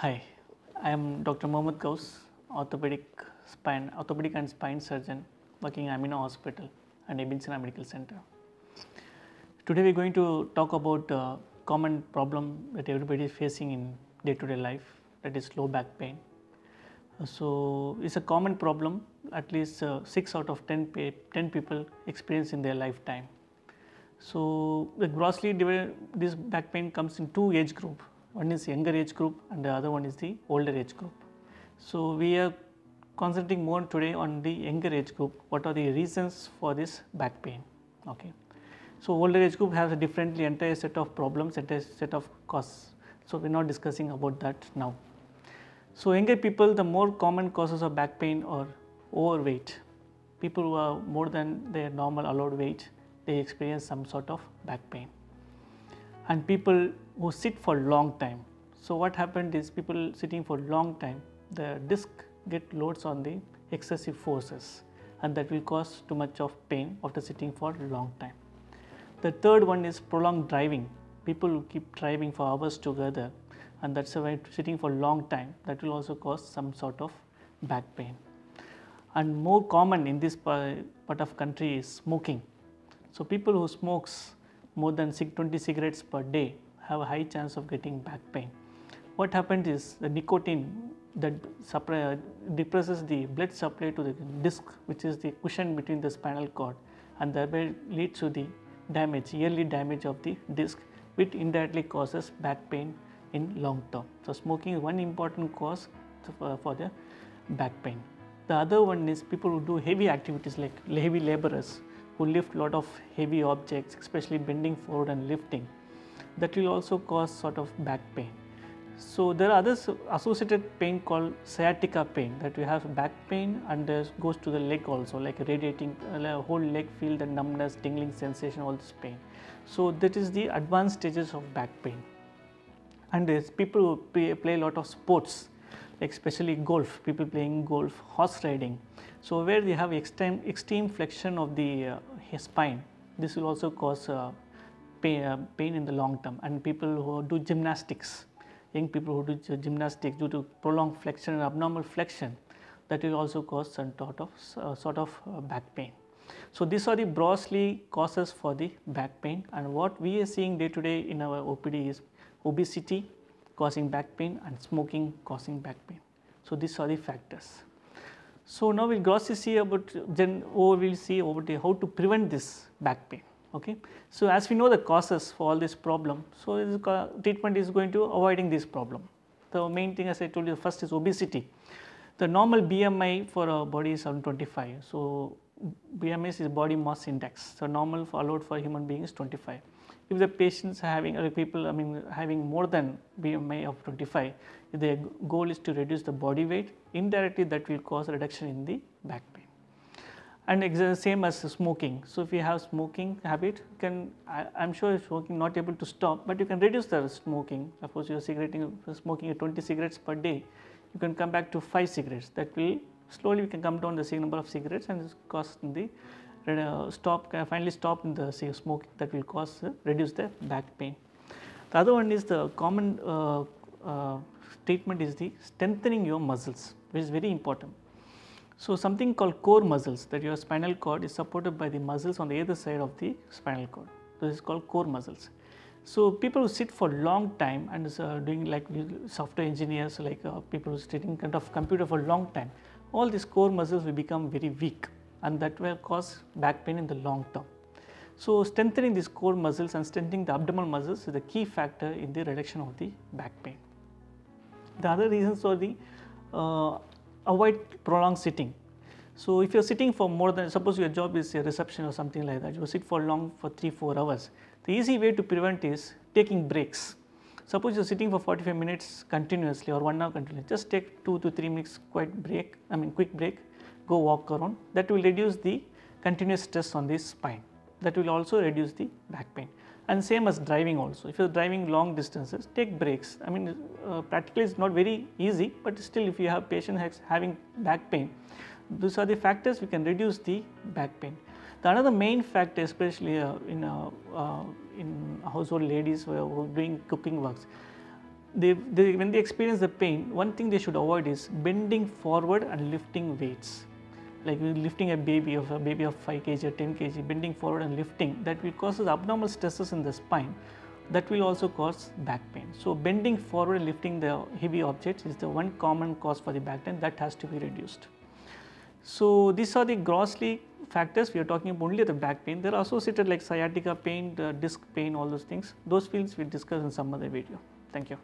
Hi, I am Dr. Mohammad Gauss, orthopedic and spine surgeon working in Amina Hospital and Ebinsana Medical Center. Today we are going to talk about a common problem that everybody is facing in day-to-day life, that is low back pain. So it's a common problem, at least 6 out of 10 people experience in their lifetime. So grossly divided, this back pain comes in two age group. One is younger age group and the other one is the older age group. So we are concentrating more today on the younger age group. What are the reasons for this back pain? Okay. So older age group has a differently entire set of problems, entire set of causes. So we are not discussing about that now. So younger people, the more common causes of back pain are overweight. People who are more than their normal allowed weight, they experience some sort of back pain. And people who sit for long time. So what happened is people sitting for long time, the disc get loads on the excessive forces, and that will cause too much of pain after sitting for long time. The third one is prolonged driving. People who keep driving for hours together, and that's why sitting for long time, that will also cause some sort of back pain. And more common in this part of country is smoking. So people who smokes more than 20 cigarettes per day have a high chance of getting back pain. What happens is the nicotine that depresses the blood supply to the disc, which is the cushion between the spinal cord, and thereby leads to the damage, yearly damage of the disc, which indirectly causes back pain in long term. So smoking is one important cause for the back pain. The other one is people who do heavy activities like heavy laborers, who lift lot of heavy objects, especially bending forward and lifting, that will also cause sort of back pain. So there are other associated pain called sciatica pain, that we have back pain and goes to the leg also, like radiating whole leg, feel the numbness, tingling sensation, all this pain. So that is the advanced stages of back pain. And there's people who play a lot of sports, like especially golf, people playing golf, horse riding. So where they have extreme flexion of the spine, this will also cause pain in the long term. And people who do gymnastics, young people who do gymnastics due to prolonged flexion and abnormal flexion, that will also cause some sort of back pain. So these are the broadly causes for the back pain, and what we are seeing day to day in our OPD is obesity causing back pain and smoking causing back pain. So these are the factors. So now we'll grossly see about how to prevent this back pain. Okay. So as we know the causes for all this problem, so treatment is going to avoiding this problem. The main thing, as I told you, first is obesity. The normal BMI for a body is around 25. So BMI is body mass index. So normal allowed for human being is 25. If the patients are having, having more than BMI of 25, if their goal is to reduce the body weight, indirectly that will cause a reduction in the back pain. And same as smoking. So if you have smoking habit, I'm sure smoking not able to stop, but you can reduce the smoking. Suppose you are smoking 20 cigarettes per day, you can come back to 5 cigarettes. That will slowly we can come down the same number of cigarettes and cause the finally stop in the smoking, that will reduce the back pain. The other one is the common treatment is the strengthening your muscles, which is very important. So something called core muscles, that your spinal cord is supported by the muscles on the other side of the spinal cord. This is called core muscles. So people who sit for long time and doing like software engineers, like people who sit in front of computer for long time, all these core muscles will become very weak, and that will cause back pain in the long term. So strengthening these core muscles and strengthening the abdominal muscles is the key factor in the reduction of the back pain. The other reasons are the avoid prolonged sitting. So if you are sitting for more than, suppose your job is a reception or something like that, you sit for long for 3-4 hours. The easy way to prevent is taking breaks. Suppose you are sitting for 45 minutes continuously or 1 hour continuously, just take 2 to 3 minutes quick break, go walk around. That will reduce the continuous stress on the spine. That will also reduce the back pain. And same as driving also. If you are driving long distances, take breaks. Practically it's not very easy, but still if you have patient having back pain, these are the factors we can reduce the back pain. The another main factor, especially in household ladies who are doing cooking works, when they experience the pain, one thing they should avoid is bending forward and lifting weights. Like lifting a baby of 5 kg or 10 kg, bending forward and lifting, that will cause abnormal stresses in the spine. That will also cause back pain. So bending forward and lifting the heavy objects is the one common cause for the back pain that has to be reduced. So these are the grossly factors. We are talking about only the back pain. They are associated like sciatica pain, disc pain, all those things. Those fields we discuss in some other video. Thank you.